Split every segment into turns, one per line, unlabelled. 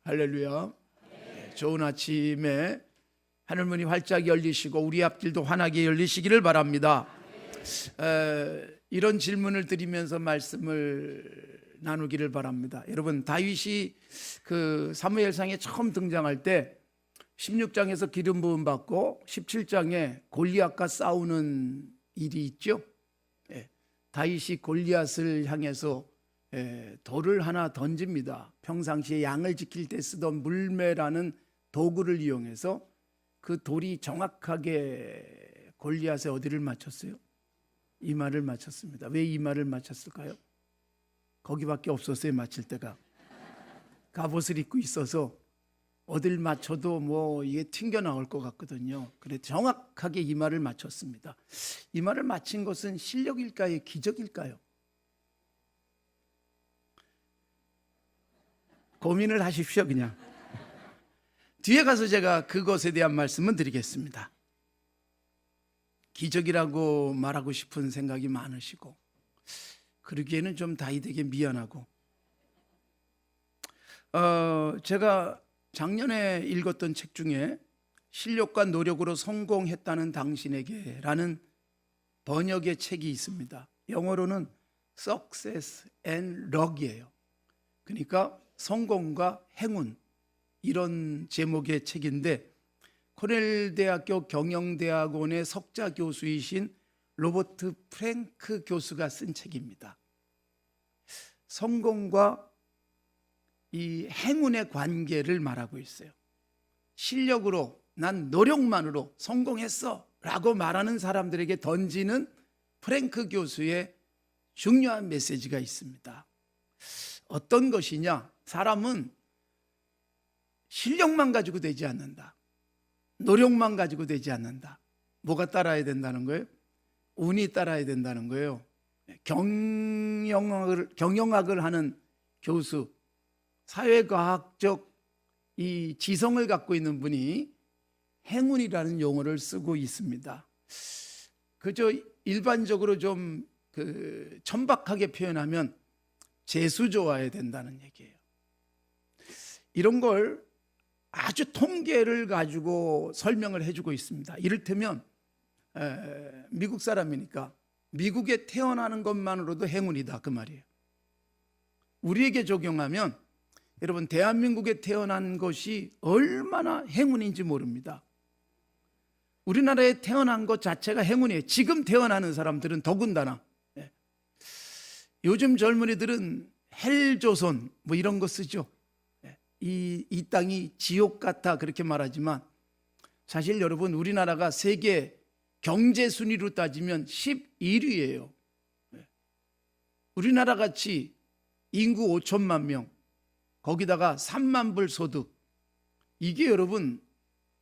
할렐루야. 좋은 아침에 하늘문이 활짝 열리시고 우리 앞길도 환하게 열리시기를 바랍니다. 이런 질문을 드리면서 말씀을 나누기를 바랍니다. 여러분, 다윗이 그 사무엘상에 처음 등장할 때 16장에서 기름 부음 받고 17장에 골리앗과 싸우는 일이 있죠. 다윗이 골리앗을 향해서 돌을 하나 던집니다. 평상시에 양을 지킬 때 쓰던 물매라는 도구를 이용해서 그 돌이 정확하게 골리앗의 어디를 맞췄어요? 이마를 맞췄습니다. 왜 이마를 맞췄을까요? 거기밖에 없었어요. 맞힐 때가. 갑옷을 입고 있어서 어딜 맞춰도 뭐 이게 튕겨 나올 것 같거든요. 그래 정확하게 이마를 맞췄습니다. 이마를 맞힌 것은 실력일까요? 기적일까요? 고민을 하십시오. 그냥 뒤에 가서 제가 그것에 대한 말씀은 드리겠습니다. 기적이라고 말하고 싶은 생각이 많으시고 그러기에는 좀 다윗에게 미안하고 제가 작년에 읽었던 책 중에 실력과 노력으로 성공했다는 당신에게 라는 번역의 책이 있습니다. 영어로는 Success and Luck이에요. 그러니까 성공과 행운, 이런 제목의 책인데 코넬 대학교 경영대학원의 석자 교수이신 로버트 프랭크 교수가 쓴 책입니다. 성공과 이 행운의 관계를 말하고 있어요. 실력으로, 난 노력만으로 성공했어 라고 말하는 사람들에게 던지는 프랭크 교수의 중요한 메시지가 있습니다. 어떤 것이냐? 사람은 실력만 가지고 되지 않는다. 노력만 가지고 되지 않는다. 뭐가 따라야 된다는 거예요? 운이 따라야 된다는 거예요. 경영학을 하는 교수, 사회과학적 이 지성을 갖고 있는 분이 행운이라는 용어를 쓰고 있습니다. 그저 일반적으로 좀 천박하게 표현하면 재수 좋아야 된다는 얘기예요. 이런 걸 아주 통계를 가지고 설명을 해주고 있습니다. 이를테면 미국 사람이니까 미국에 태어나는 것만으로도 행운이다 그 말이에요. 우리에게 적용하면 여러분, 대한민국에 태어난 것이 얼마나 행운인지 모릅니다. 우리나라에 태어난 것 자체가 행운이에요. 지금 태어나는 사람들은 더군다나. 요즘 젊은이들은 헬조선 뭐 이런 거 쓰죠. 이 땅이 지옥 같아 그렇게 말하지만 사실 여러분, 우리나라가 세계 경제 순위로 따지면 11위예요. 우리나라 같이 인구 5천만 명, 거기다가 3만 불 소득, 이게 여러분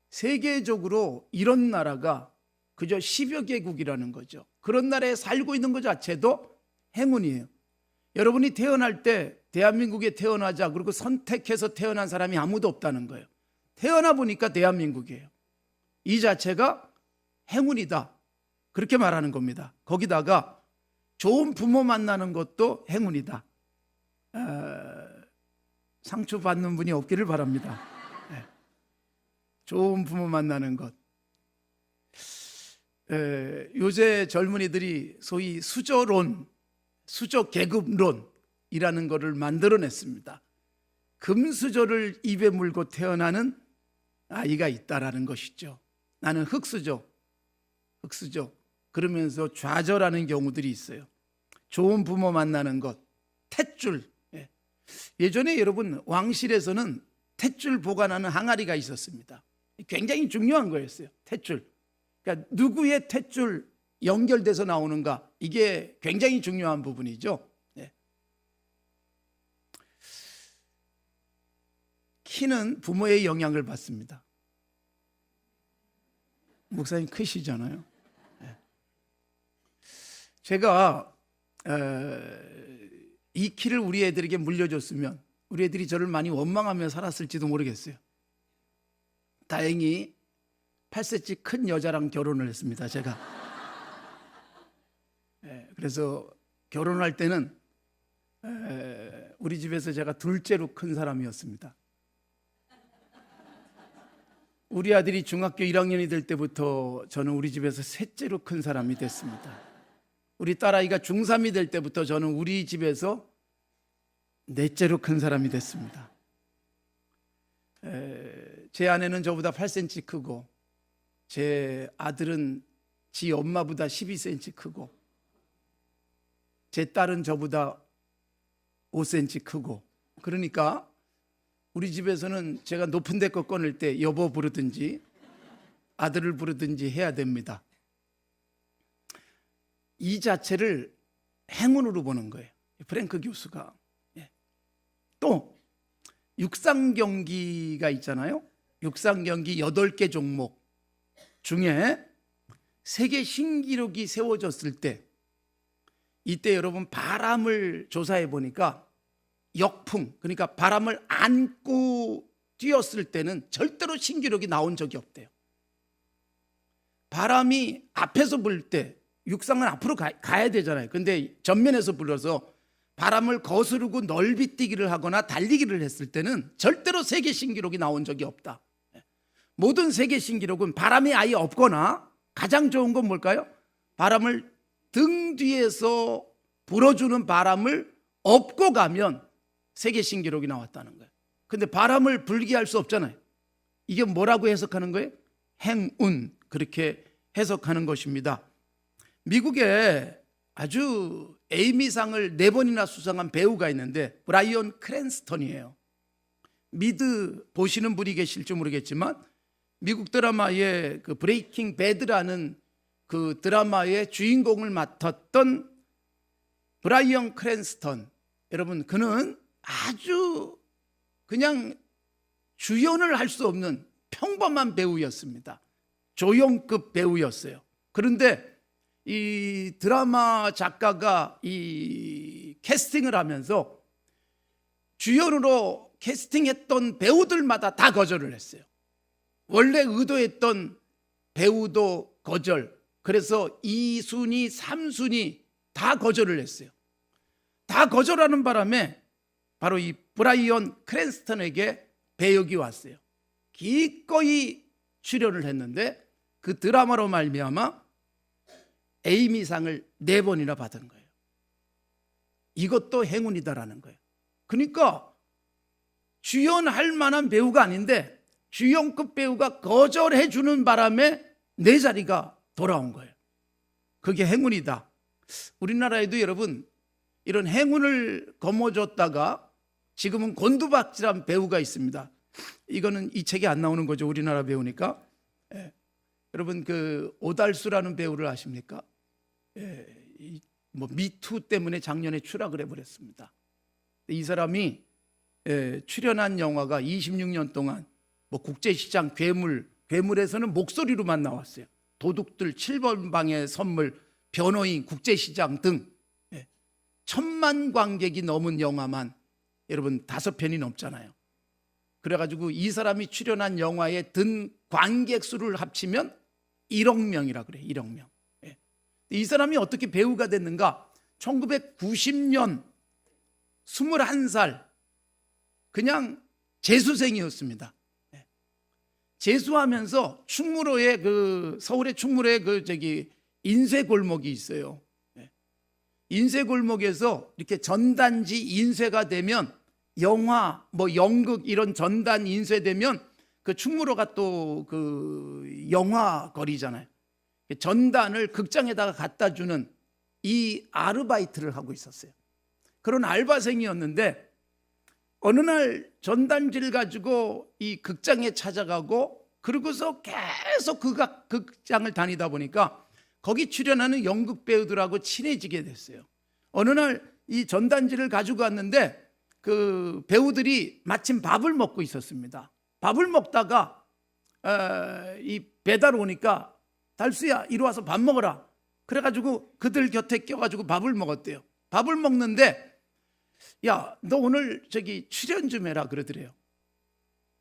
세계적으로 이런 나라가 그저 10여 개국이라는 거죠. 그런 나라에 살고 있는 것 자체도 행운이에요. 여러분이 태어날 때 대한민국에 태어나자 그리고 선택해서 태어난 사람이 아무도 없다는 거예요. 태어나 보니까 대한민국이에요. 이 자체가 행운이다 그렇게 말하는 겁니다. 거기다가 좋은 부모 만나는 것도 행운이다. 상처 받는 분이 없기를 바랍니다. 좋은 부모 만나는 것. 요새 젊은이들이 소위 수저론, 수저계급론이라는 것을 만들어냈습니다. 금수저를 입에 물고 태어나는 아이가 있다라는 것이죠. 나는 흙수저 그러면서 좌절하는 경우들이 있어요. 좋은 부모 만나는 것, 탯줄. 예전에 여러분, 왕실에서는 탯줄 보관하는 항아리가 있었습니다. 굉장히 중요한 거였어요. 탯줄. 그러니까 누구의 탯줄 연결돼서 나오는가, 이게 굉장히 중요한 부분이죠. 키는 부모의 영향을 받습니다. 목사님 크시잖아요. 제가 이 키를 우리 애들에게 물려줬으면 우리 애들이 저를 많이 원망하며 살았을지도 모르겠어요. 다행히 8cm 큰 여자랑 결혼을 했습니다. 제가. 그래서 결혼할 때는 우리 집에서 제가 둘째로 큰 사람이었습니다. 우리 아들이 중학교 1학년이 될 때부터 저는 우리 집에서 셋째로 큰 사람이 됐습니다. 우리 딸아이가 중3이 될 때부터 저는 우리 집에서 넷째로 큰 사람이 됐습니다. 제 아내는 저보다 8cm 크고, 제 아들은 지 엄마보다 12cm 크고, 제 딸은 저보다 5cm 크고. 그러니까 우리 집에서는 제가 높은 데 거 꺼낼 때 여보 부르든지 아들을 부르든지 해야 됩니다. 이 자체를 행운으로 보는 거예요, 프랭크 교수가. 또 육상 경기가 있잖아요. 육상 경기 8개 종목 중에 세계 신기록이 세워졌을 때, 이때 여러분 바람을 조사해 보니까 역풍, 그러니까 바람을 안고 뛰었을 때는 절대로 신기록이 나온 적이 없대요. 바람이 앞에서 불 때 육상은 앞으로 가야 되잖아요. 근데 전면에서 불어서 바람을 거스르고 넓이 뛰기를 하거나 달리기를 했을 때는 절대로 세계 신기록이 나온 적이 없다. 모든 세계 신기록은 바람이 아예 없거나, 가장 좋은 건 뭘까요? 바람을 등 뒤에서 불어주는 바람을 업고 가면 세계 신기록이 나왔다는 거예요. 근데 바람을 불게 할 수 없잖아요. 이게 뭐라고 해석하는 거예요? 행운, 그렇게 해석하는 것입니다. 미국에 아주 에이미상을 4번이나 수상한 배우가 있는데 브라이언 크랜스턴이에요. 미드 보시는 분이 계실지 모르겠지만 미국 드라마의 그 브레이킹 배드라는 그 드라마의 주인공을 맡았던 브라이언 크랜스턴, 여러분 그는 아주 그냥 주연을 할 수 없는 평범한 배우였습니다. 조연급 배우였어요. 그런데 이 드라마 작가가 이 캐스팅을 하면서 주연으로 캐스팅했던 배우들마다 다 거절을 했어요. 원래 의도했던 배우도 거절. 그래서 2순위, 3순위 다 거절을 했어요. 다 거절하는 바람에 바로 이 브라이언 크랜스턴에게 배역이 왔어요. 기꺼이 출연을 했는데 그 드라마로 말미암아 에이미상을 4번이나 받은 거예요. 이것도 행운이다라는 거예요. 그러니까 주연할 만한 배우가 아닌데 주연급 배우가 거절해 주는 바람에 내 자리가 돌아온 거예요. 그게 행운이다. 우리나라에도 여러분 이런 행운을 거머쥐었다가 지금은 곤두박질한 배우가 있습니다. 이거는 이 책에 안 나오는 거죠, 우리나라 배우니까. 여러분 그 오달수라는 배우를 아십니까? 뭐 미투 때문에 작년에 추락을 해버렸습니다. 이 사람이 출연한 영화가 26년 동안 뭐 국제시장 괴물에서는 목소리로만 나왔어요. 도둑들 7번 방의 선물, 변호인, 국제시장 등 1000만 관객이 넘은 영화만 여러분 5편이 넘잖아요. 그래가지고 이 사람이 출연한 영화에 든 관객 수를 합치면 1억 명이라 그래요. 1억 명. 이 사람이 어떻게 배우가 됐는가? 1990년 21살 그냥 재수생이었습니다. 재수하면서 충무로에 서울의 충무로에 인쇄골목이 있어요. 인쇄골목에서 이렇게 전단지 인쇄가 되면 영화, 뭐 연극 이런 전단 인쇄되면 그 충무로가 또 그 영화 거리잖아요. 전단을 극장에다가 갖다 주는 이 아르바이트를 하고 있었어요. 그런 알바생이었는데 어느 날 전단지를 가지고 이 극장에 찾아가고 그러고서 계속 극장을 다니다 보니까 거기 출연하는 연극 배우들하고 친해지게 됐어요. 어느 날 이 전단지를 가지고 왔는데 그 배우들이 마침 밥을 먹고 있었습니다. 밥을 먹다가 이 배달 오니까 달수야 이리 와서 밥 먹어라. 그래가지고 그들 곁에 껴가지고 밥을 먹었대요. 밥을 먹는데 야, 너 오늘 출연 좀 해라 그러더래요.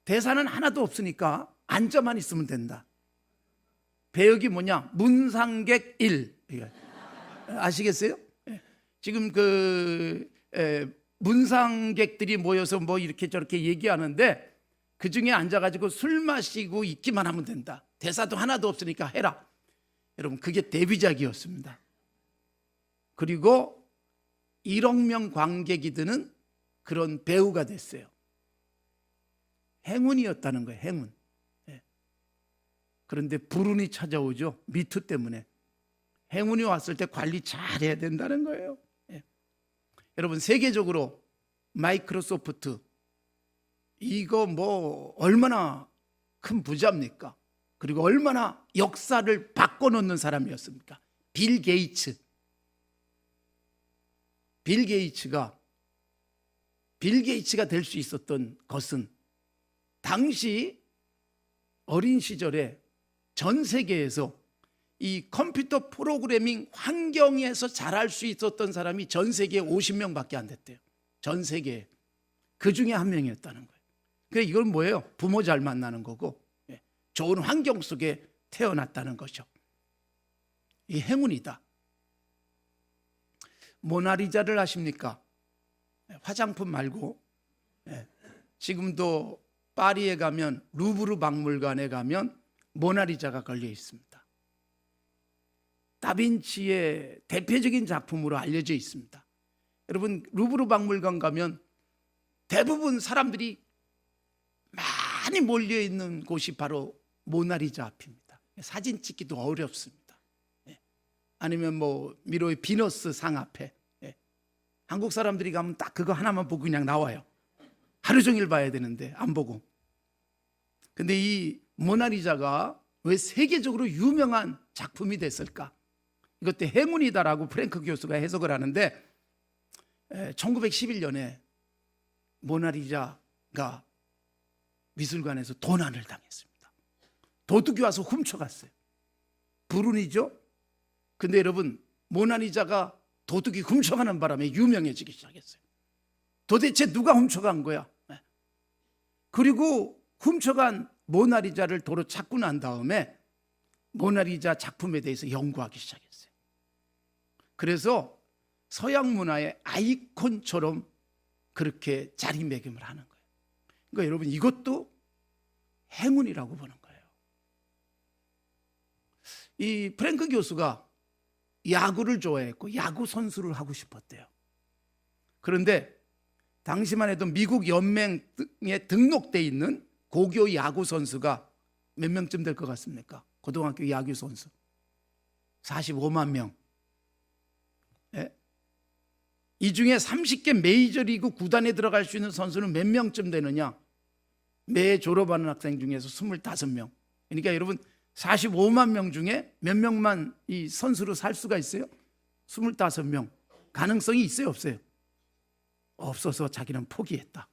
대사는 하나도 없으니까 앉아만 있으면 된다. 배역이 뭐냐? 문상객 1. 아시겠어요? 지금 문상객들이 모여서 뭐 이렇게 저렇게 얘기하는데 그 중에 앉아가지고 술 마시고 있기만 하면 된다. 대사도 하나도 없으니까 해라. 여러분, 그게 데뷔작이었습니다. 그리고 1억 명 관객이 드는 그런 배우가 됐어요. 행운이었다는 거예요. 행운. 그런데 불운이 찾아오죠. 미투 때문에. 행운이 왔을 때 관리 잘해야 된다는 거예요. 여러분, 세계적으로 마이크로소프트 이거 뭐 얼마나 큰 부자입니까? 그리고 얼마나 역사를 바꿔놓는 사람이었습니까? 빌 게이츠가 될 수 있었던 것은 당시 어린 시절에 전 세계에서 이 컴퓨터 프로그래밍 환경에서 자랄 수 있었던 사람이 전 세계에 50명밖에 안 됐대요. 전 세계에. 그 중에 한 명이었다는 거예요. 그러니까 이건 뭐예요? 부모 잘 만나는 거고 좋은 환경 속에 태어났다는 거죠. 이 행운이다. 모나리자를 아십니까? 화장품 말고 지금도 파리에 가면 루브르 박물관에 가면 모나리자가 걸려 있습니다. 다빈치의 대표적인 작품으로 알려져 있습니다. 여러분, 루브르 박물관 가면 대부분 사람들이 많이 몰려있는 곳이 바로 모나리자 앞입니다. 사진 찍기도 어렵습니다. 아니면 뭐 미로의 비너스 상 앞에. 한국 사람들이 가면 딱 그거 하나만 보고 그냥 나와요. 하루 종일 봐야 되는데 안 보고. 근데 이 모나리자가 왜 세계적으로 유명한 작품이 됐을까? 이것도 행운이다라고 프랭크 교수가 해석을 하는데 1911년에 모나리자가 미술관에서 도난을 당했습니다. 도둑이 와서 훔쳐갔어요. 불운이죠? 근데 여러분, 모나리자가 도둑이 훔쳐가는 바람에 유명해지기 시작했어요. 도대체 누가 훔쳐간 거야? 그리고 훔쳐간 모나리자를 도로 찾고 난 다음에 모나리자 작품에 대해서 연구하기 시작했어요. 그래서 서양 문화의 아이콘처럼 그렇게 자리매김을 하는 거예요. 그러니까 여러분, 이것도 행운이라고 보는 거예요. 이 프랭크 교수가 야구를 좋아했고 야구 선수를 하고 싶었대요. 그런데 당시만 해도 미국 연맹에 등록돼 있는 고교 야구 선수가 몇 명쯤 될 것 같습니까? 고등학교 야구 선수 45만 명. 이 중에 30개 메이저리그 구단에 들어갈 수 있는 선수는 몇 명쯤 되느냐? 매 졸업하는 학생 중에서 25명. 그러니까 여러분, 45만 명 중에 몇 명만 이 선수로 살 수가 있어요? 25명. 가능성이 있어요, 없어요? 없어서 자기는 포기했다.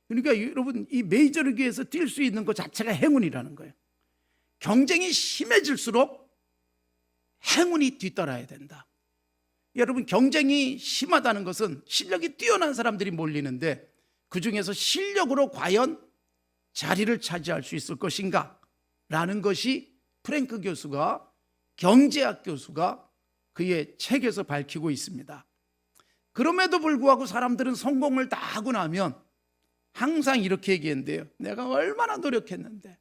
그러니까 여러분, 이 메이저리그에서 뛸 수 있는 것 자체가 행운이라는 거예요. 경쟁이 심해질수록 행운이 뒤따라야 된다. 여러분, 경쟁이 심하다는 것은 실력이 뛰어난 사람들이 몰리는데 그중에서 실력으로 과연 자리를 차지할 수 있을 것인가? 라는 것이 프랭크 교수가, 경제학 교수가 그의 책에서 밝히고 있습니다. 그럼에도 불구하고 사람들은 성공을 다 하고 나면 항상 이렇게 얘기했는데요. 내가 얼마나 노력했는데,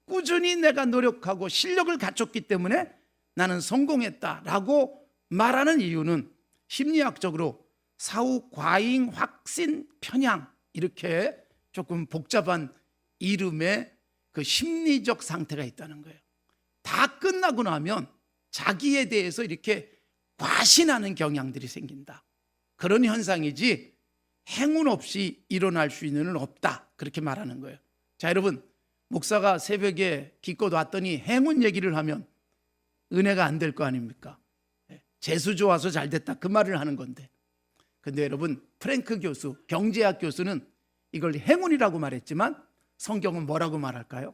꾸준히 내가 노력하고 실력을 갖췄기 때문에 나는 성공했다라고 말하는 이유는 심리학적으로 사후 과잉 확신 편향, 이렇게 조금 복잡한 이름의 그 심리적 상태가 있다는 거예요. 다 끝나고 나면 자기에 대해서 이렇게 과신하는 경향들이 생긴다. 그런 현상이지 행운 없이 일어날 수 있는 은 없다. 그렇게 말하는 거예요. 자, 여러분, 목사가 새벽에 기껏 왔더니 행운 얘기를 하면 은혜가 안 될 거 아닙니까? 재수 좋아서 잘 됐다, 그 말을 하는 건데. 근데 여러분, 프랭크 교수, 경제학 교수는 이걸 행운이라고 말했지만 성경은 뭐라고 말할까요?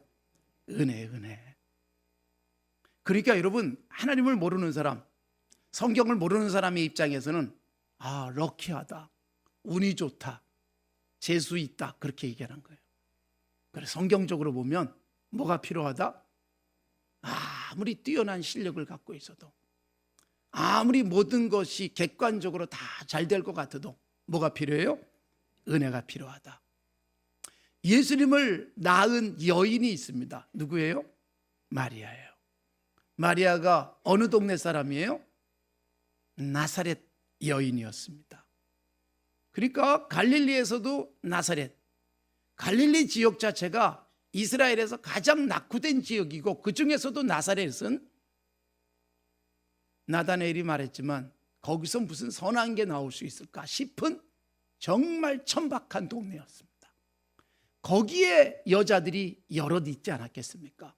은혜. 그러니까 여러분, 하나님을 모르는 사람, 성경을 모르는 사람의 입장에서는 럭키하다, 운이 좋다, 재수 있다, 그렇게 얘기하는 거예요. 그래서 성경적으로 보면 뭐가 필요하다? 아무리 뛰어난 실력을 갖고 있어도, 아무리 모든 것이 객관적으로 다 잘 될 것 같아도 뭐가 필요해요? 은혜가 필요하다. 예수님을 낳은 여인이 있습니다. 누구예요? 마리아예요. 마리아가 어느 동네 사람이에요? 나사렛 여인이었습니다. 그러니까 갈릴리에서도 나사렛, 갈릴리 지역 자체가 이스라엘에서 가장 낙후된 지역이고 그 중에서도 나사렛은 나다나엘이 말했지만 거기서 무슨 선한 게 나올 수 있을까 싶은 정말 천박한 동네였습니다. 거기에 여자들이 여럿 있지 않았겠습니까?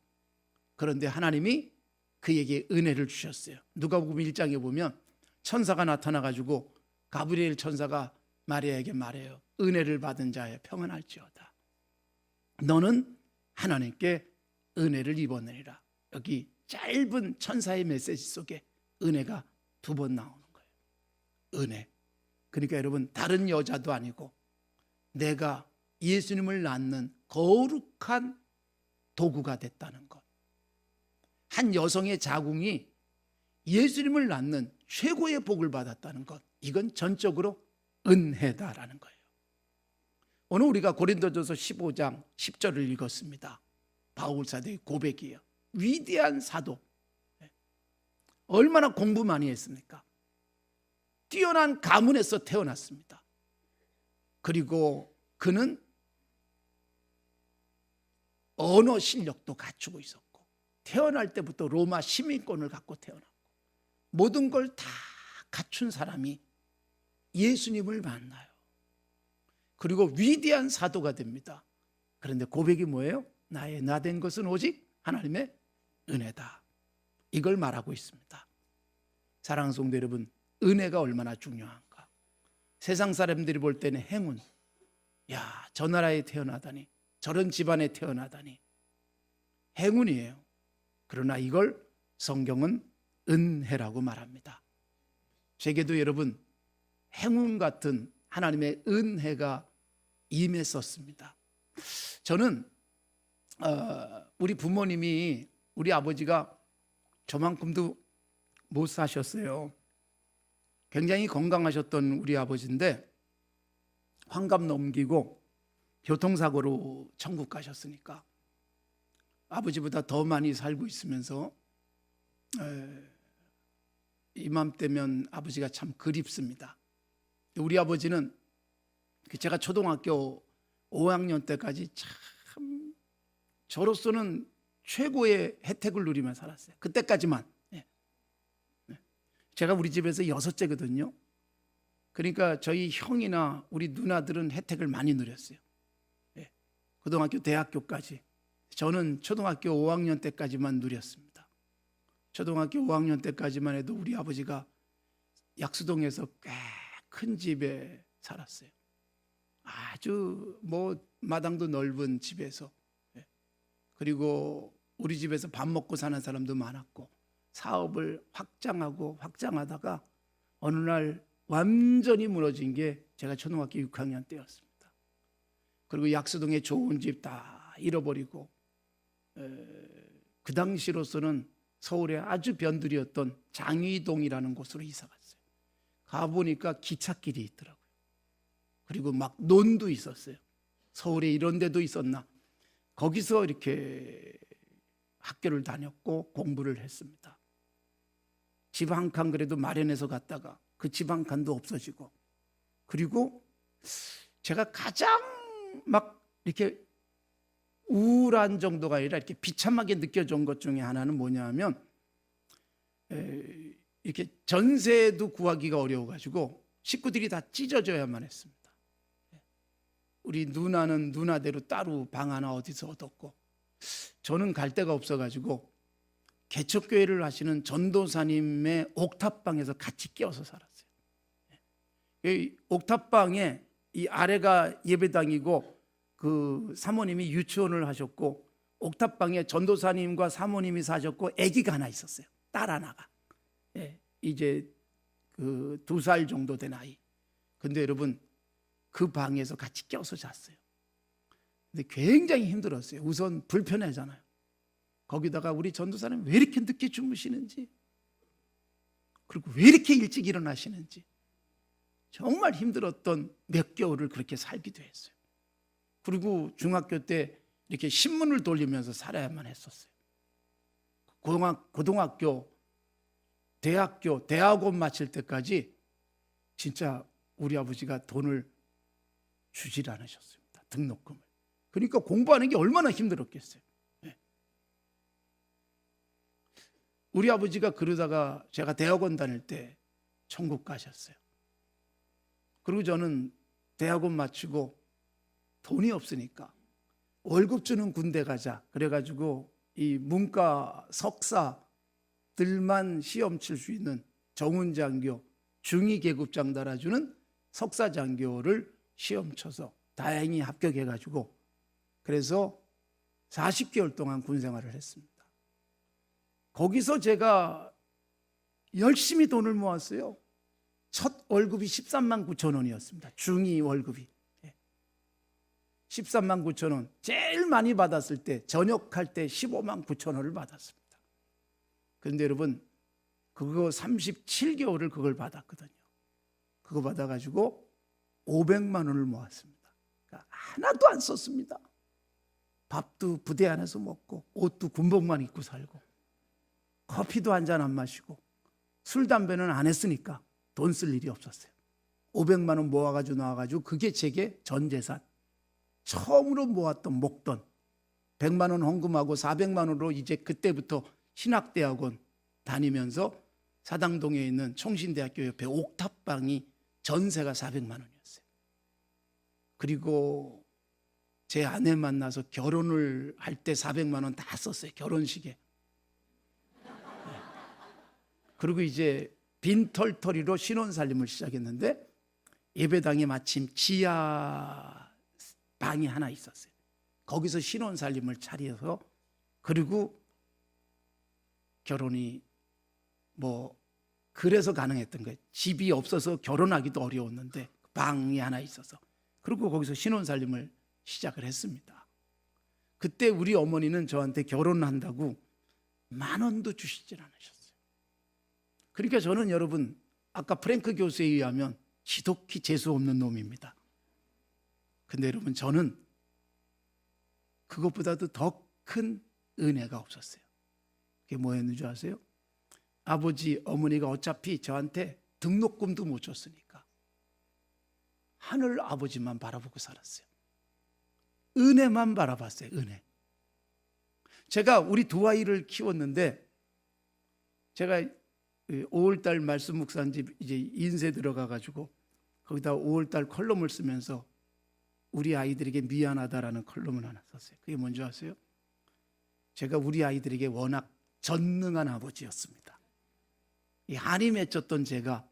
그런데 하나님이 그에게 은혜를 주셨어요. 누가복음 1장에 보면 천사가 나타나가지고 가브리엘 천사가 마리아에게 말해요. 은혜를 받은 자여 평안할지어다. 너는 하나님께 은혜를 입었느니라. 여기 짧은 천사의 메시지 속에 은혜가 2번 나오는 거예요. 은혜. 그러니까 여러분, 다른 여자도 아니고 내가 예수님을 낳는 거룩한 도구가 됐다는 것. 한 여성의 자궁이 예수님을 낳는 최고의 복을 받았다는 것. 이건 전적으로 은혜다라는 거예요. 오늘 우리가 고린도전서 15장 10절을 읽었습니다. 바울 사도의 고백이에요. 위대한 사도. 얼마나 공부 많이 했습니까? 뛰어난 가문에서 태어났습니다. 그리고 그는 언어 실력도 갖추고 있었고 태어날 때부터 로마 시민권을 갖고 태어났고 모든 걸 다 갖춘 사람이 예수님을 만나요. 그리고 위대한 사도가 됩니다. 그런데 고백이 뭐예요? 나의 나된 것은 오직 하나님의 은혜다. 이걸 말하고 있습니다. 사랑하는 성도 여러분, 은혜가 얼마나 중요한가. 세상 사람들이 볼 때는 행운, 야, 저 나라에 태어나다니, 저런 집안에 태어나다니 행운이에요. 그러나 이걸 성경은 은혜라고 말합니다. 제게도 여러분 행운 같은 하나님의 은혜가 임했었습니다. 저는 우리 부모님이, 우리 아버지가 저만큼도 못 사셨어요. 굉장히 건강하셨던 우리 아버지인데 환갑 넘기고 교통사고로 천국 가셨으니까 아버지보다 더 많이 살고 있으면서 이맘때면 아버지가 참 그립습니다. 우리 아버지는 제가 초등학교 5학년 때까지 참 저로서는 최고의 혜택을 누리며 살았어요. 그때까지만. 제가 우리 집에서 6째거든요. 그러니까 저희 형이나 우리 누나들은 혜택을 많이 누렸어요. 고등학교, 대학교까지. 저는 초등학교 5학년 때까지만 누렸습니다. 초등학교 5학년 때까지만 해도 우리 아버지가 약수동에서 꽤 큰 집에 살았어요. 아주 마당도 넓은 집에서. 그리고 우리 집에서 밥 먹고 사는 사람도 많았고 사업을 확장하다가 어느 날 완전히 무너진 게 제가 초등학교 6학년 때였습니다. 그리고 약수동에 좋은 집 다 잃어버리고 그 당시로서는 서울에 아주 변두리였던 장위동이라는 곳으로 이사 갔어요. 가보니까 기찻길이 있더라고요. 그리고 막 논도 있었어요. 서울에 이런 데도 있었나. 거기서 이렇게 학교를 다녔고 공부를 했습니다. 집 한 칸 그래도 마련해서 갔다가 그 집 한 칸도 없어지고, 그리고 제가 가장 막 이렇게 우울한 정도가 아니라 이렇게 비참하게 느껴진 것 중에 하나는 뭐냐 하면 이렇게 전세도 구하기가 어려워가지고 식구들이 다 찢어져야만 했습니다. 우리 누나는 누나대로 따로 방 하나 어디서 얻었고 저는 갈 데가 없어가지고 개척교회를 하시는 전도사님의 옥탑방에서 같이 끼어서 살았어요. 이 옥탑방에 이 아래가 예배당이고 그 사모님이 유치원을 하셨고 옥탑방에 전도사님과 사모님이 사셨고 아기가 하나 있었어요. 딸 하나가. 이제 그 2살 정도 된 아이. 근데 여러분 그 방에서 같이 껴서 잤어요. 근데 굉장히 힘들었어요. 우선 불편하잖아요. 거기다가 우리 전도사님 왜 이렇게 늦게 주무시는지, 그리고 왜 이렇게 일찍 일어나시는지 정말 힘들었던 몇 개월을 그렇게 살기도 했어요. 그리고 중학교 때 이렇게 신문을 돌리면서 살아야만 했었어요. 고등학교, 대학교, 대학원 마칠 때까지 진짜 우리 아버지가 돈을 주질 않으셨습니다. 등록금을. 그러니까 공부하는 게 얼마나 힘들었겠어요. 네. 우리 아버지가 그러다가 제가 대학원 다닐 때 천국 가셨어요. 그리고 저는 대학원 마치고 돈이 없으니까 월급 주는 군대 가자 그래가지고 이 문과 석사들만 시험 칠 수 있는 정훈장교 중위계급장 달아주는 석사장교를 시험 쳐서 다행히 합격해가지고 그래서 40개월 동안 군생활을 했습니다. 거기서 제가 열심히 돈을 모았어요. 첫 월급이 13만 9천 원이었습니다. 중위 월급이 13만 9천 원. 제일 많이 받았을 때 전역할 때 15만 9천 원을 받았습니다. 그런데 여러분 그거 37개월을 그걸 받았거든요. 그거 받아가지고 500만 원을 모았습니다. 그러니까 하나도 안 썼습니다. 밥도 부대 안에서 먹고 옷도 군복만 입고 살고 커피도 한 잔 안 마시고 술 담배는 안 했으니까 돈 쓸 일이 없었어요. 500만 원 모아가지고 나와가지고 그게 제게 전 재산. 처음으로 모았던 목돈 100만 원 헌금하고 400만 원으로 이제 그때부터 신학대학원 다니면서 사당동에 있는 총신대학교 옆에 옥탑방이 전세가 400만 원이었어요. 그리고 제 아내 만나서 결혼을 할 때 400만 원 다 썼어요. 결혼식에. 그리고 이제 빈털터리로 신혼살림을 시작했는데 예배당에 마침 지하 방이 하나 있었어요. 거기서 신혼살림을 차려서 그리고 결혼이 그래서 가능했던 거예요. 집이 없어서 결혼하기도 어려웠는데 방이 하나 있어서 그리고 거기서 신혼살림을 시작을 했습니다. 그때 우리 어머니는 저한테 결혼한다고 10,000원도 주시질 않으셨어요. 그러니까 저는 여러분 아까 프랭크 교수에 의하면 지독히 재수 없는 놈입니다. 근데 여러분 저는 그것보다도 더 큰 은혜가 없었어요. 그게 뭐였는 줄 아세요? 아버지, 어머니가 어차피 저한테 등록금도 못 줬으니까 하늘 아버지만 바라보고 살았어요. 은혜만 바라봤어요. 은혜. 제가 우리 두 아이를 키웠는데 제가 5월달 말씀 묵상집 이제 인쇄 들어가가지고 거기다 5월달 컬럼을 쓰면서 우리 아이들에게 미안하다라는 컬럼을 하나 썼어요. 그게 뭔지 아세요? 제가 우리 아이들에게 워낙 전능한 아버지였습니다. 이 한이 맺혔던 제가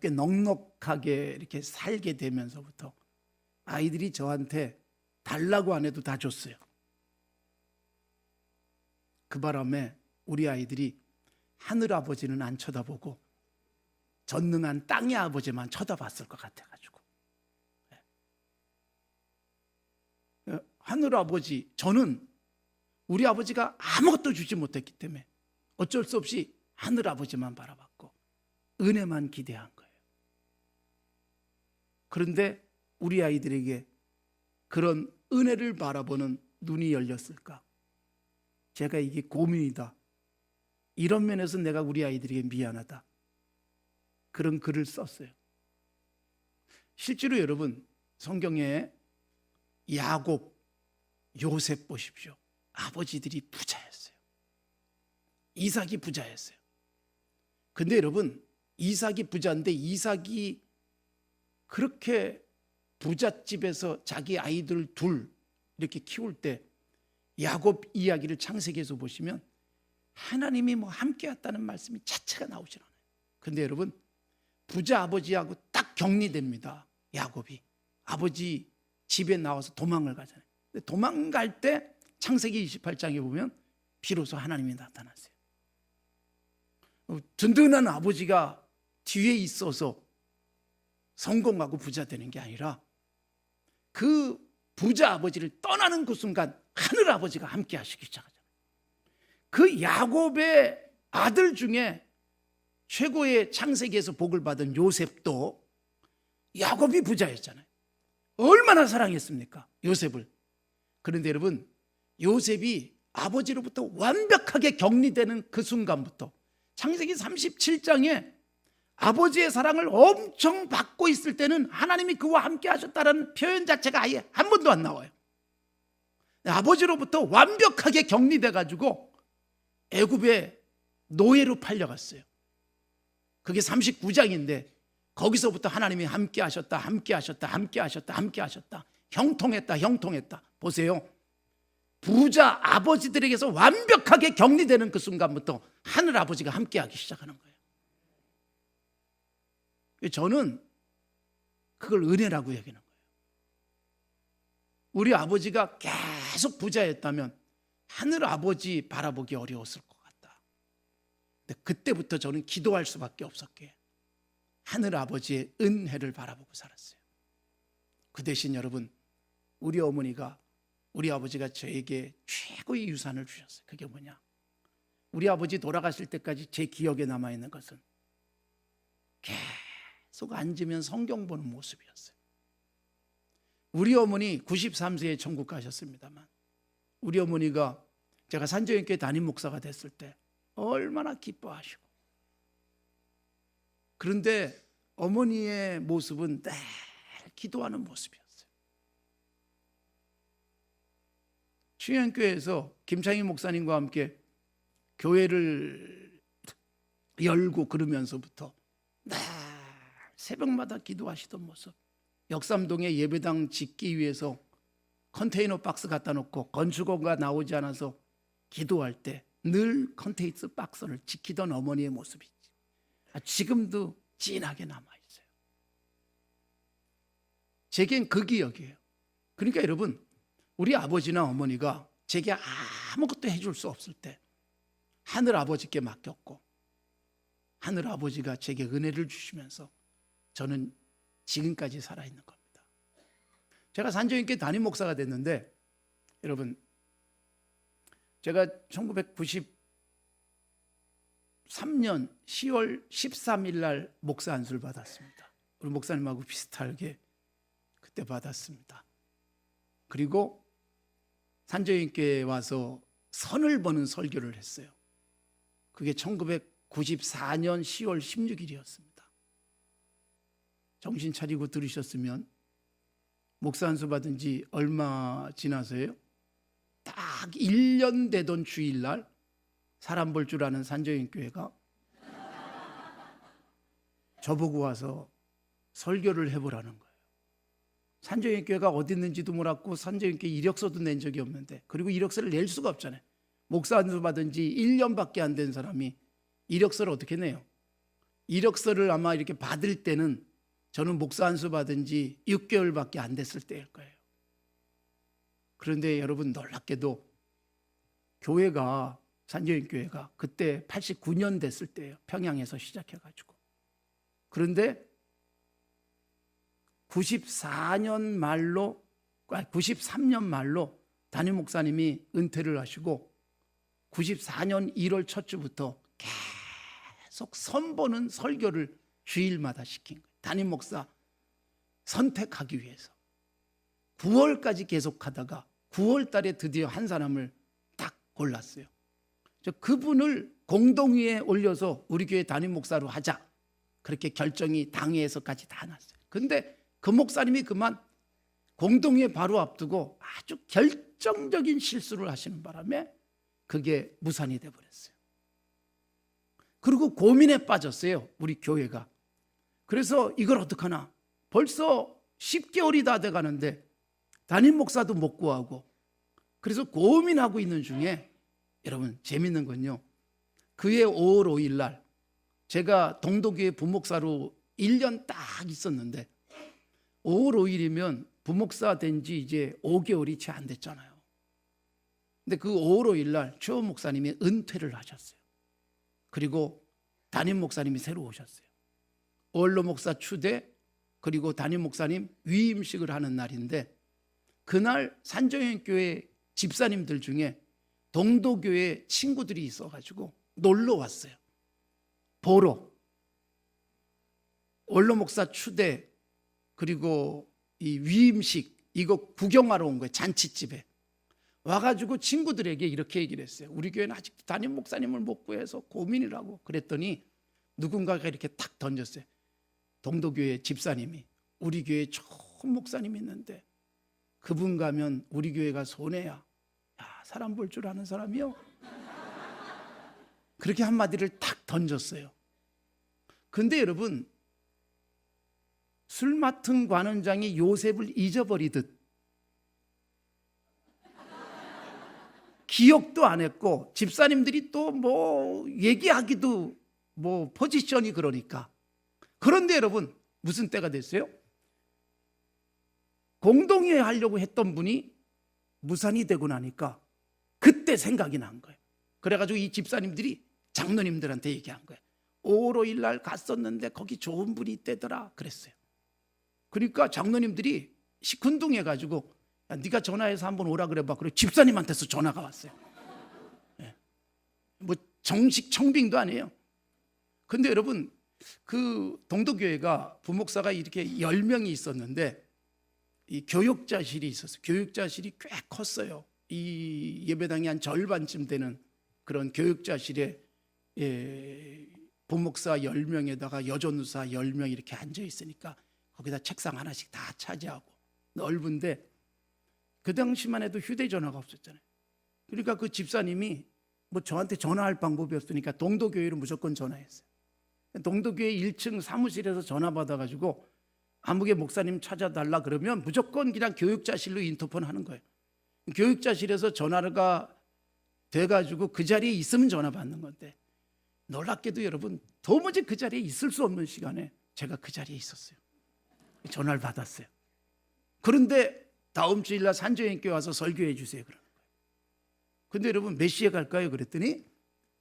꽤 넉넉하게 이렇게 살게 되면서부터 아이들이 저한테 달라고 안 해도 다 줬어요. 그 바람에 우리 아이들이 하늘 아버지는 안 쳐다보고 전능한 땅의 아버지만 쳐다봤을 것 같아가지고 하늘 아버지, 저는 우리 아버지가 아무것도 주지 못했기 때문에 어쩔 수 없이 하늘 아버지만 바라봤고 은혜만 기대한 거예요. 그런데 우리 아이들에게 그런 은혜를 바라보는 눈이 열렸을까? 제가 이게 고민이다. 이런 면에서 내가 우리 아이들에게 미안하다. 그런 글을 썼어요. 실제로 여러분 성경에 야곱, 요셉 보십시오. 아버지들이 부자였어요. 이삭이 부자였어요. 근데 여러분 이삭이 부자인데 이삭이 그렇게 부잣집에서 자기 아이들 둘 이렇게 키울 때 야곱 이야기를 창세기에서 보시면 하나님이 함께했다는 말씀이 자체가 나오질 않아요. 근데 여러분 부자 아버지하고 딱 격리됩니다. 야곱이 아버지 집에 나와서 도망을 가잖아요. 근데 도망갈 때 창세기 28장에 보면 비로소 하나님이 나타났어요. 든든한 아버지가 뒤에 있어서 성공하고 부자 되는 게 아니라 그 부자 아버지를 떠나는 그 순간 하늘 아버지가 함께 하시기 시작하잖아요. 그 야곱의 아들 중에 최고의 창세기에서 복을 받은 요셉도 야곱이 부자였잖아요. 얼마나 사랑했습니까? 요셉을. 그런데 여러분, 요셉이 아버지로부터 완벽하게 격리되는 그 순간부터 창세기 37장에 아버지의 사랑을 엄청 받고 있을 때는 하나님이 그와 함께 하셨다는 표현 자체가 아예 한 번도 안 나와요. 아버지로부터 완벽하게 격리돼 가지고 애굽의 노예로 팔려갔어요. 그게 39장인데 거기서부터 하나님이 함께 하셨다, 함께 하셨다, 함께 하셨다, 함께 하셨다, 형통했다, 형통했다. 보세요. 부자 아버지들에게서 완벽하게 격리되는 그 순간부터 하늘 아버지가 함께 하기 시작하는 거예요. 저는 그걸 은혜라고 여기는 거예요. 우리 아버지가 계속 부자였다면 하늘 아버지 바라보기 어려웠을 것 같다. 근데 그때부터 저는 기도할 수밖에 없었기에 하늘 아버지의 은혜를 바라보고 살았어요. 그 대신 여러분, 우리 어머니가, 우리 아버지가 저에게 최고의 유산을 주셨어요. 그게 뭐냐? 우리 아버지 돌아가실 때까지 제 기억에 남아있는 것은 계속 앉으면 성경 보는 모습이었어요. 우리 어머니 93세에 천국 가셨습니다만 우리 어머니가 제가 산정교회 담임 목사가 됐을 때 얼마나 기뻐하시고, 그런데 어머니의 모습은 늘 기도하는 모습이었어요. 충현교회에서 김창희 목사님과 함께 교회를 열고 그러면서부터 늘 새벽마다 기도하시던 모습, 역삼동에 예배당 짓기 위해서 컨테이너 박스 갖다 놓고 건축원가 나오지 않아서 기도할 때 늘 컨테이너 박스를 지키던 어머니의 모습이지 지금도 진하게 남아있어요. 제겐 그 기억이에요. 그러니까 여러분, 우리 아버지나 어머니가 제게 아무것도 해줄 수 없을 때 하늘 아버지께 맡겼고 하늘 아버지가 제게 은혜를 주시면서 저는 지금까지 살아있는 겁니다. 제가 산정교회 담임 목사가 됐는데 여러분, 제가 1993년 10월 13일 날 목사 안수를 받았습니다. 우리 목사님하고 비슷하게 그때 받았습니다. 그리고 산정교회에 와서 선을 버는 설교를 했어요. 그게 1994년 10월 16일이었습니다. 정신 차리고 들으셨으면 목사 안수 받은 지 얼마 지나서요? 딱 1년 되던 주일날 사람 볼 줄 아는 산정교회가 저보고 와서 설교를 해보라는 거예요. 산정교회가 어디 있는지도 몰랐고 산정교회 이력서도 낸 적이 없는데, 그리고 이력서를 낼 수가 없잖아요. 목사 안수 받은 지 1년밖에 안 된 사람이 이력서를 어떻게 내요? 이력서를 아마 이렇게 받을 때는 저는 목사 안수 받은 지 6개월밖에 안 됐을 때일 거예요. 그런데 여러분, 놀랍게도 교회가, 산정교회가 그때 89년 됐을 때예요. 평양에서 시작해가지고. 그런데 93년 말로 담임 목사님이 은퇴를 하시고 94년 1월 첫 주부터 계속 선보는 설교를 주일마다 시킨 거예요. 담임 목사 선택하기 위해서 9월까지 계속하다가 9월 달에 드디어 한 사람을 딱 골랐어요. 그분을 공동위에 올려서 우리 교회 담임 목사로 하자, 그렇게 결정이 당회에서까지 다 났어요. 근데 그 목사님이 그만 공동회 바로 앞두고 아주 결정적인 실수를 하시는 바람에 그게 무산이 돼버렸어요. 그리고 고민에 빠졌어요, 우리 교회가. 그래서 이걸 어떡하나, 벌써 10개월이 다 돼가는데 담임 목사도 못 구하고, 그래서 고민하고 있는 중에 여러분, 재밌는 건요, 그해 5월 5일 날 제가 동도교회 부목사로 1년 딱 있었는데 5월 5일이면 부목사 된 지 이제 5개월이 채 안 됐잖아요. 근데 그 5월 5일 날 최호 목사님이 은퇴를 하셨어요. 그리고 담임 목사님이 새로 오셨어요. 원로 목사 추대, 그리고 담임 목사님 위임식을 하는 날인데, 그날 산정교회 집사님들 중에 동도교회 친구들이 있어가지고 놀러 왔어요. 보러. 원로 목사 추대, 그리고 이 위임식 이거 구경하러 온 거예요. 잔치집에 와가지고 친구들에게 이렇게 얘기를 했어요. 우리 교회는 아직도 담임 목사님을 못 구해서 고민이라고. 그랬더니 누군가가 이렇게 탁 던졌어요. 동도교회 집사님이 우리 교회에 좋은 목사님이 있는데 그분 가면 우리 교회가 손해야. 야, 사람 볼 줄 아는 사람이요? 그렇게 한마디를 탁 던졌어요. 근데 여러분, 술 맡은 관원장이 요셉을 잊어버리듯 기억도 안 했고 집사님들이 또 뭐 얘기하기도 뭐 포지션이 그러니까. 그런데 여러분, 무슨 때가 됐어요? 공동회의 하려고 했던 분이 무산이 되고 나니까 그때 생각이 난 거예요. 그래가지고 이 집사님들이 장로님들한테 얘기한 거예요. 5월 5일 날 갔었는데 거기 좋은 분이 있대더라 그랬어요. 그러니까 장로님들이 시큰둥해가지고 야, 네가 전화해서 한번 오라 그래봐. 그리고 집사님한테서 전화가 왔어요. 네. 뭐 정식 청빙도 아니에요. 근데 여러분, 그 동도교회가 부목사가 이렇게 10명이 있었는데 이 교육자실이 있었어요. 교육자실이 꽤 컸어요. 이 예배당이 한 절반쯤 되는 그런 교육자실에 부목사 10명에다가 여전우사 10명 이렇게 앉아 있으니까 거기다 책상 하나씩 다 차지하고 넓은데 그 당시만 해도 휴대전화가 없었잖아요. 그러니까 그 집사님이 뭐 저한테 전화할 방법이 없으니까 동도교회로 무조건 전화했어요. 동도교회 1층 사무실에서 전화 받아가지고 아무개 목사님 찾아달라 그러면 무조건 그냥 교육자실로 인터폰 하는 거예요. 교육자실에서 전화가 돼가지고 그 자리에 있으면 전화 받는 건데 놀랍게도 여러분 도무지 그 자리에 있을 수 없는 시간에 제가 그 자리에 있었어요. 전화를 받았어요. 그런데 다음 주일날 산조연교회 와서 설교해 주세요 그러는 거예요. 근데 여러분 몇 시에 갈까요? 그랬더니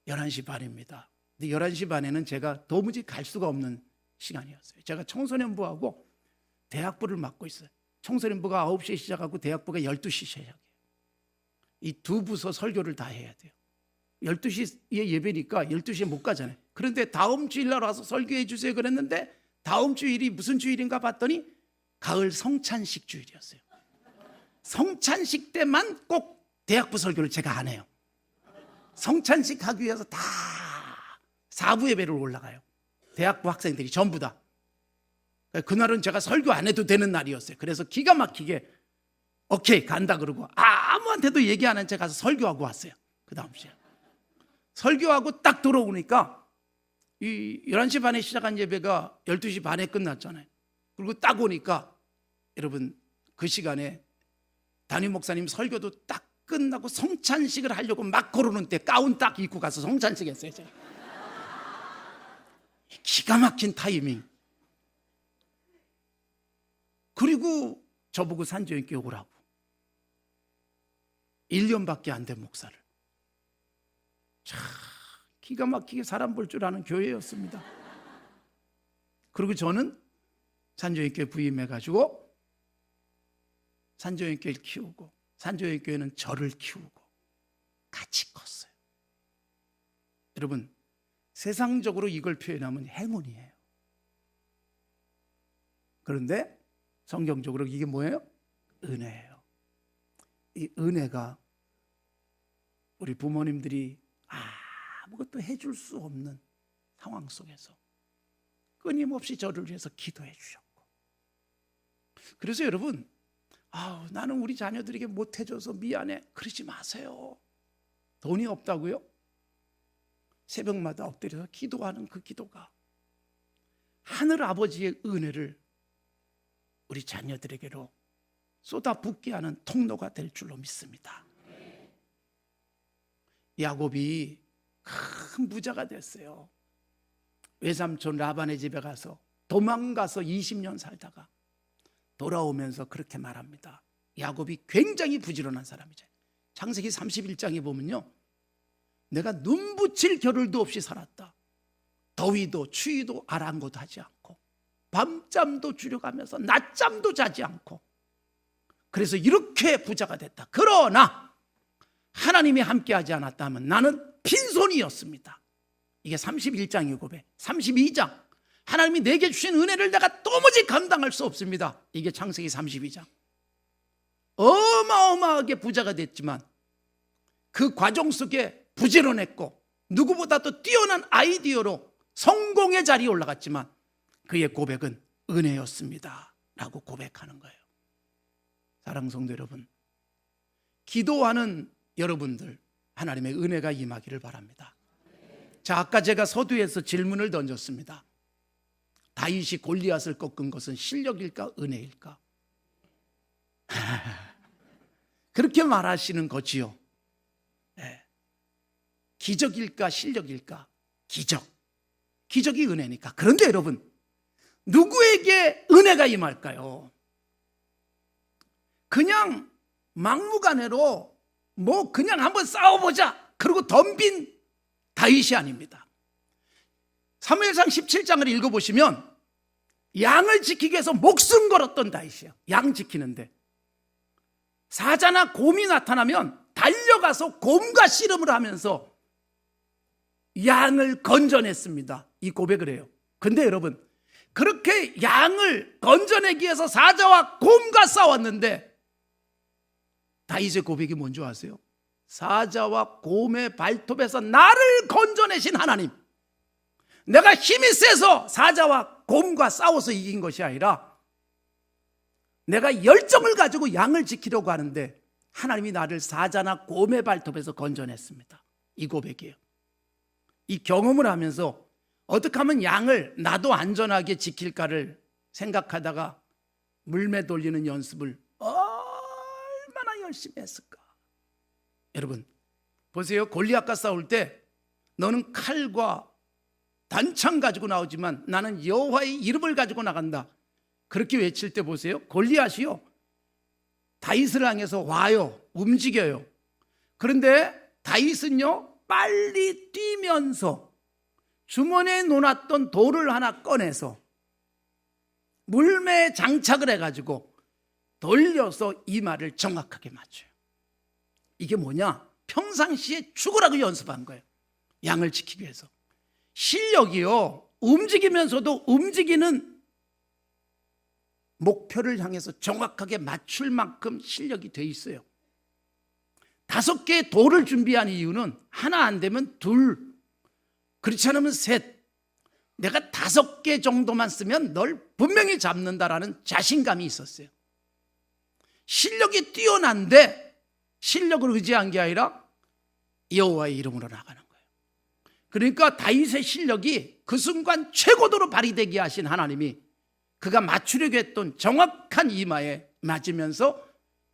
11시 반입니다. 근데 11시 반에는 제가 도무지 갈 수가 없는 시간이었어요. 제가 청소년부하고 대학부를 맡고 있어요. 청소년부가 9시에 시작하고 대학부가 12시에 시작해요. 이 두 부서 설교를 다 해야 돼요. 12시에 예배니까 12시에 못 가잖아요. 그런데 다음 주일날 와서 설교해 주세요 그랬는데 다음 주일이 무슨 주일인가 봤더니 가을 성찬식 주일이었어요. 성찬식 때만 꼭 대학부 설교를 제가 안 해요. 성찬식 하기 위해서 다 4부 예배를 올라가요. 대학부 학생들이 전부 다. 그날은 제가 설교 안 해도 되는 날이었어요. 그래서 기가 막히게 오케이 간다 그러고 아무한테도 얘기 안 한 채 가서 설교하고 왔어요. 그 다음 주에 설교하고 딱 들어오니까 이 11시 반에 시작한 예배가 12시 반에 끝났잖아요. 그리고 딱 오니까 여러분 그 시간에 담임 목사님 설교도 딱 끝나고 성찬식을 하려고 막 걸어오는 때 가운 딱 입고 가서 성찬식 했어요. 제가. 기가 막힌 타이밍. 그리고 저보고 산조연교회 오라고. 1년밖에 안 된 목사를. 참 기가 막히게 사람 볼 줄 아는 교회였습니다. 그리고 저는 산조연교회 부임해가지고 산조연교회를 키우고 산조연교회는 저를 키우고 같이 컸어요. 여러분 세상적으로 이걸 표현하면 행운이에요. 그런데 성경적으로 이게 뭐예요? 은혜예요. 이 은혜가 우리 부모님들이 아무것도 해줄 수 없는 상황 속에서 끊임없이 저를 위해서 기도해 주셨고, 그래서 여러분 나는 우리 자녀들에게 못해줘서 미안해 그러지 마세요. 돈이 없다고요? 새벽마다 엎드려서 기도하는 그 기도가 하늘 아버지의 은혜를 우리 자녀들에게로 쏟아붓게 하는 통로가 될 줄로 믿습니다. 야곱이 큰 부자가 됐어요. 외삼촌 라반의 집에 가서 도망가서 20년 살다가 돌아오면서 그렇게 말합니다. 야곱이 굉장히 부지런한 사람이죠. 창세기 31장에 보면요, 내가 눈붙일 겨를도 없이 살았다. 더위도 추위도 아랑곳 하지 않고 밤잠도 줄여가면서 낮잠도 자지 않고, 그래서 이렇게 부자가 됐다. 그러나 하나님이 함께하지 않았다면 나는 빈손이었습니다. 이게 31장이고 32장 하나님이 내게 주신 은혜를 내가 도무지 감당할 수 없습니다. 이게 창세기 32장. 어마어마하게 부자가 됐지만 그 과정 속에 부지런했고 누구보다도 뛰어난 아이디어로 성공의 자리에 올라갔지만 그의 고백은 은혜였습니다 라고 고백하는 거예요. 사랑하는 성도 여러분, 기도하는 여러분들 하나님의 은혜가 임하기를 바랍니다. 자, 아까 제가 서두에서 질문을 던졌습니다. 다윗이 골리앗을 꺾은 것은 실력일까 은혜일까? 그렇게 말하시는 거지요. 네. 기적일까 실력일까? 기적이 은혜니까. 그런데 여러분, 누구에게 은혜가 임할까요? 그냥 막무가내로 그냥 한번 싸워보자 그리고 덤빈 다윗이 아닙니다. 사무엘상 17장을 읽어보시면 양을 지키기 위해서 목숨 걸었던 다윗이에요. 양 지키는데 사자나 곰이 나타나면 달려가서 곰과 씨름을 하면서 양을 건져냈습니다. 이 고백을 해요. 근데 여러분, 그렇게 양을 건져내기 위해서 사자와 곰과 싸웠는데 다윗의 고백이 뭔지 아세요? 사자와 곰의 발톱에서 나를 건져내신 하나님, 내가 힘이 세서 사자와 곰과 싸워서 이긴 것이 아니라 내가 열정을 가지고 양을 지키려고 하는데 하나님이 나를 사자나 곰의 발톱에서 건져냈습니다. 이 고백이에요. 이 경험을 하면서 어떻게 하면 양을 나도 안전하게 지킬까를 생각하다가 물매 돌리는 연습을 얼마나 열심히 했을까. 여러분 보세요. 골리앗과 싸울 때 너는 칼과 단창 가지고 나오지만 나는 여호와의 이름을 가지고 나간다. 그렇게 외칠 때 보세요. 골리앗이요, 다윗을 향해서 와요. 움직여요. 그런데 다윗은요, 빨리 뛰면서 주머니에 놓았던 돌을 하나 꺼내서 물매에 장착을 해가지고 돌려서 이마를 정확하게 맞춰요. 이게 뭐냐? 평상시에 죽으라고 연습한 거예요. 양을 지키기 위해서. 실력이요, 움직이면서도 움직이는 목표를 향해서 정확하게 맞출 만큼 실력이 돼 있어요. 5개의 돌을 준비한 이유는 하나 안 되면 둘, 그렇지 않으면 셋, 내가 5개 정도만 쓰면 널 분명히 잡는다라는 자신감이 있었어요. 실력이 뛰어난데 실력을 의지한 게 아니라 여호와의 이름으로 나가는 거예요. 그러니까 다윗의 실력이 그 순간 최고도로 발휘되게 하신 하나님이 그가 맞추려고 했던 정확한 이마에 맞으면서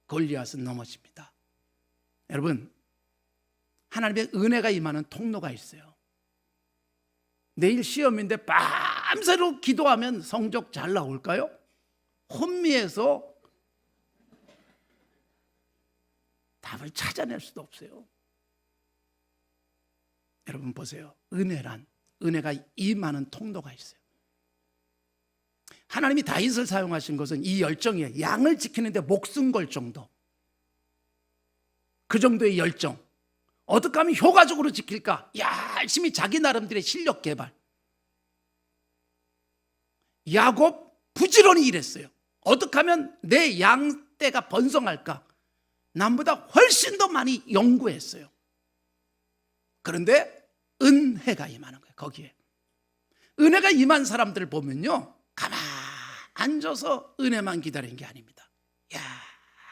골리앗은 넘어집니다. 여러분, 하나님의 은혜가 임하는 통로가 있어요. 내일 시험인데 밤새로 기도하면 성적 잘 나올까요? 혼미해서 답을 찾아낼 수도 없어요. 여러분 보세요. 은혜가 임하는 통로가 있어요. 하나님이 다윗을 사용하신 것은 이 열정이에요. 양을 지키는데 목숨 걸 정도, 그 정도의 열정. 어떻게 하면 효과적으로 지킬까? 열심히 자기 나름대로의 실력 개발. 야곱 부지런히 일했어요. 어떻게 하면 내 양떼가 번성할까? 남보다 훨씬 더 많이 연구했어요. 그런데 은혜가 임하는 거예요. 거기에 은혜가 임한 사람들을 보면요, 가만히 앉아서 은혜만 기다리는 게 아닙니다.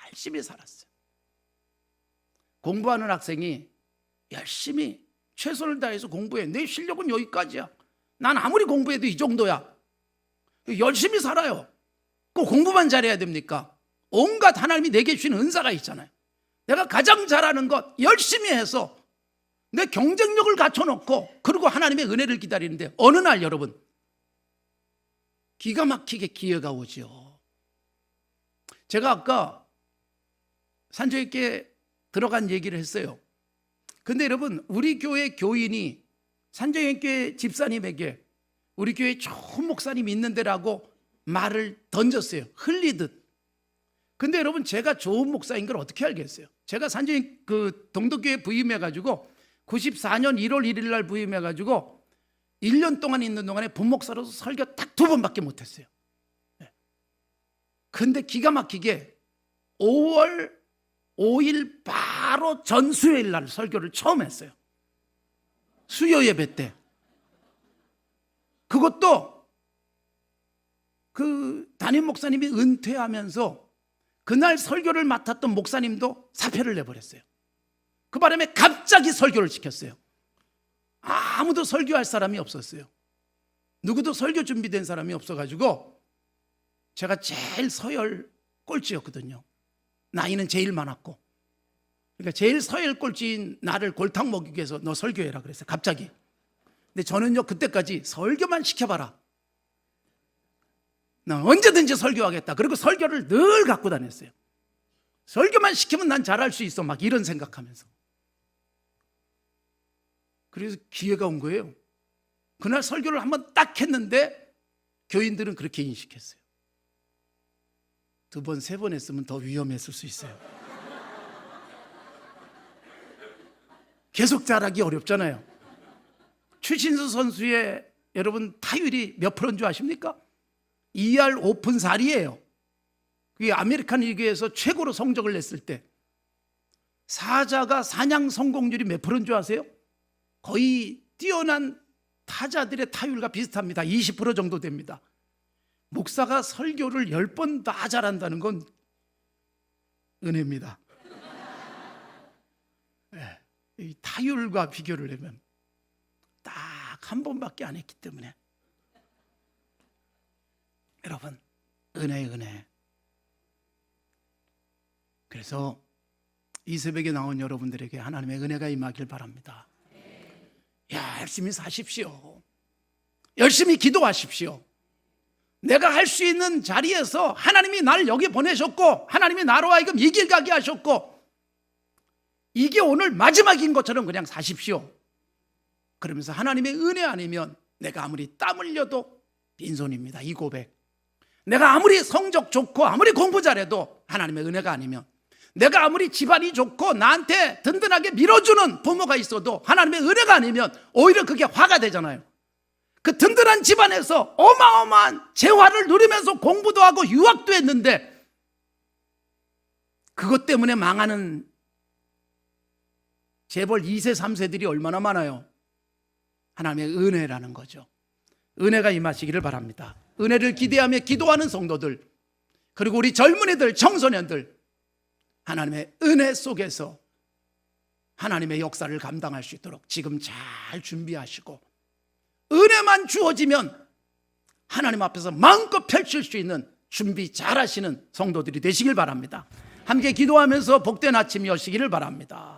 열심히 살았어요. 공부하는 학생이 열심히 최선을 다해서 공부해. 내 실력은 여기까지야. 난 아무리 공부해도 이 정도야. 열심히 살아요. 꼭 공부만 잘해야 됩니까? 온갖 하나님이 내게 주신 은사가 있잖아요. 내가 가장 잘하는 것 열심히 해서 내 경쟁력을 갖춰놓고 그리고 하나님의 은혜를 기다리는데 어느 날 여러분, 기가 막히게 기회가 오죠. 제가 아까 산정교회 들어간 얘기를 했어요. 근데 여러분, 우리 교회 교인이 산정교회 집사님에게 우리 교회 좋은 목사님이 있는데라고 말을 던졌어요. 흘리듯. 근데 여러분, 제가 좋은 목사인 걸 어떻게 알겠어요? 제가 동덕교회 부임해가지고 94년 1월 1일 날 부임해가지고 1년 동안 있는 동안에 부목사로서 설교 딱 2번밖에 못했어요. 근데 기가 막히게 5월 5일 바로 전수요일 날 설교를 처음 했어요. 수요 예배 때. 그것도 그 담임 목사님이 은퇴하면서 그날 설교를 맡았던 목사님도 사표를 내버렸어요. 그 바람에 갑자기 설교를 시켰어요. 아무도 설교할 사람이 없었어요. 누구도 설교 준비된 사람이 없어가지고 제가 제일 서열 꼴찌였거든요. 나이는 제일 많았고. 그러니까 제일 서열 꼴찌인 나를 골탕 먹이기 위해서 너 설교해라 그랬어요. 갑자기. 근데 저는요, 그때까지 설교만 시켜봐라. 나 언제든지 설교하겠다. 그리고 설교를 늘 갖고 다녔어요. 설교만 시키면 난 잘할 수 있어. 막 이런 생각하면서. 그래서 기회가 온 거예요. 그날 설교를 한번 딱 했는데 교인들은 그렇게 인식했어요. 2번, 3번 했으면 더 위험했을 수 있어요. 계속 잘하기 어렵잖아요. 추신수 선수의 여러분 타율이 몇 프로인 줄 아십니까? 2할 5푼 4리예요. 그게 아메리칸 리그에서 최고로 성적을 냈을 때 사자가 사냥 성공률이 몇 프로인 줄 아세요? 거의 뛰어난 타자들의 타율과 비슷합니다. 20% 정도 됩니다. 목사가 설교를 10번 다 잘한다는 건 은혜입니다. 네, 이 타율과 비교를 하면 딱 한 번밖에 안 했기 때문에 여러분, 은혜. 그래서 이 새벽에 나온 여러분들에게 하나님의 은혜가 임하길 바랍니다. 열심히 사십시오. 열심히 기도하십시오. 내가 할 수 있는 자리에서 하나님이 나를 여기 보내셨고 하나님이 나로 하여금 이 길 가게 하셨고 이게 오늘 마지막인 것처럼 그냥 사십시오. 그러면서 하나님의 은혜 아니면 내가 아무리 땀 흘려도 빈손입니다. 이 고백. 내가 아무리 성적 좋고 아무리 공부 잘해도 하나님의 은혜가 아니면, 내가 아무리 집안이 좋고 나한테 든든하게 밀어주는 부모가 있어도 하나님의 은혜가 아니면 오히려 그게 화가 되잖아요. 그 든든한 집안에서 어마어마한 재화를 누리면서 공부도 하고 유학도 했는데 그것 때문에 망하는 재벌 2세 3세들이 얼마나 많아요. 하나님의 은혜라는 거죠. 은혜가 임하시기를 바랍니다. 은혜를 기대하며 기도하는 성도들, 그리고 우리 젊은이들, 청소년들, 하나님의 은혜 속에서 하나님의 역사를 감당할 수 있도록 지금 잘 준비하시고, 은혜만 주어지면 하나님 앞에서 마음껏 펼칠 수 있는 준비 잘 하시는 성도들이 되시길 바랍니다. 함께 기도하면서 복된 아침 여시기를 바랍니다.